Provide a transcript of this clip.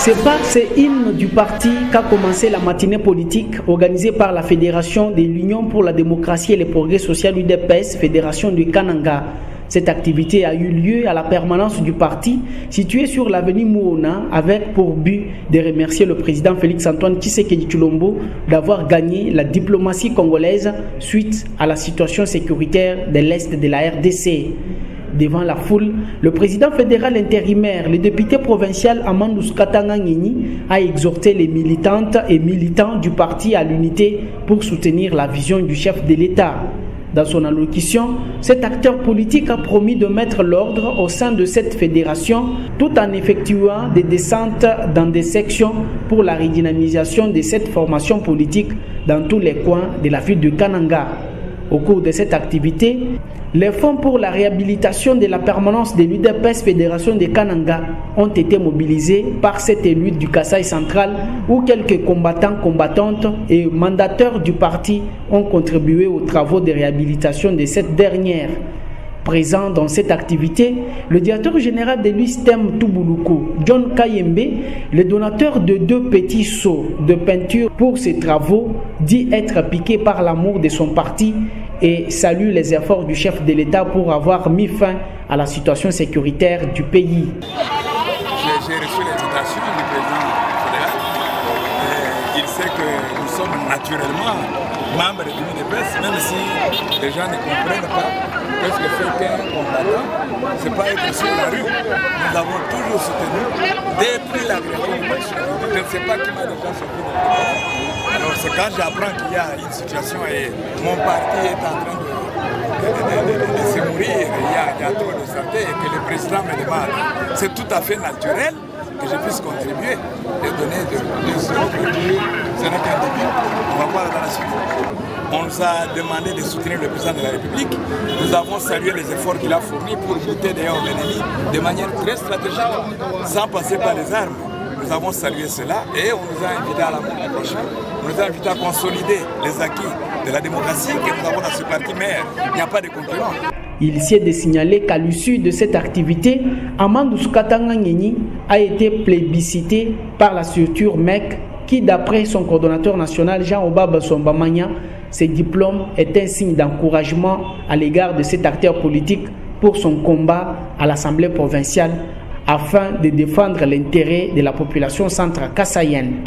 C'est par ces hymnes du parti qu'a commencé la matinée politique organisée par la Fédération de l'Union pour la démocratie et le progrès social UDPS, Fédération du Kananga. Cette activité a eu lieu à la permanence du parti située sur l'avenue Mouona avec pour but de remercier le président Félix-Antoine Tshisekedi Tshilombo d'avoir gagné la diplomatie congolaise suite à la situation sécuritaire de l'Est de la RDC. Devant la foule, le président fédéral intérimaire, le député provincial Amandou Katanga Ngeni, a exhorté les militantes et militants du parti à l'unité pour soutenir la vision du chef de l'État. Dans son allocution, cet acteur politique a promis de mettre l'ordre au sein de cette fédération tout en effectuant des descentes dans des sections pour la redynamisation de cette formation politique dans tous les coins de la ville de Kananga. Au cours de cette activité, les fonds pour la réhabilitation de la permanence de l'UDPS Fédération de Kananga ont été mobilisés par cette élite du Kasaï central où quelques combattantes et mandateurs du parti ont contribué aux travaux de réhabilitation de cette dernière. Présent dans cette activité, le directeur général de l'USTEM Toubouloukou, John Kayembe, le donateur de 2 petits seaux de peinture pour ses travaux, dit être piqué par l'amour de son parti et salue les efforts du chef de l'État pour avoir mis fin à la situation sécuritaire du pays. J'ai reçu l'invitation du président fédéral. Il sait que nous sommes naturellement membres de l'UDPS, même si les gens ne comprennent pas. Parce que c'est qu'un combattant, ce n'est pas être sur la rue. Nous avons toujours soutenu depuis la création du parti. Je ne sais pas qui m'a déjà sorti de l'UDPS. Alors c'est quand j'apprends qu'il y a une situation et mon parti est en train de se mourir, il y a trop de santé et que le président me demande. C'est tout à fait naturel que je puisse contribuer et donner de ce n'est qu'un début. On va voir dans la suite. On nous a demandé de soutenir le président de la République. Nous avons salué les efforts qu'il a fournis pour lutter dehors l'ennemi de manière très stratégique, sans passer par les armes. Nous avons salué cela et on nous a invités à la prochaine. On nous a invités à consolider les acquis de la démocratie que nous avons dans ce parti, mais il n'y a pas de concurrent. Il s'est de signaler qu'à l'issue de cette activité, Amandou Katanga Ngeni a été plébiscité par la structure MEC qui, d'après son coordonnateur national Jean-Obaba Sombamania, ce diplôme est un signe d'encouragement à l'égard de cet acteur politique pour son combat à l'Assemblée provinciale afin de défendre l'intérêt de la population centra-kassaïenne.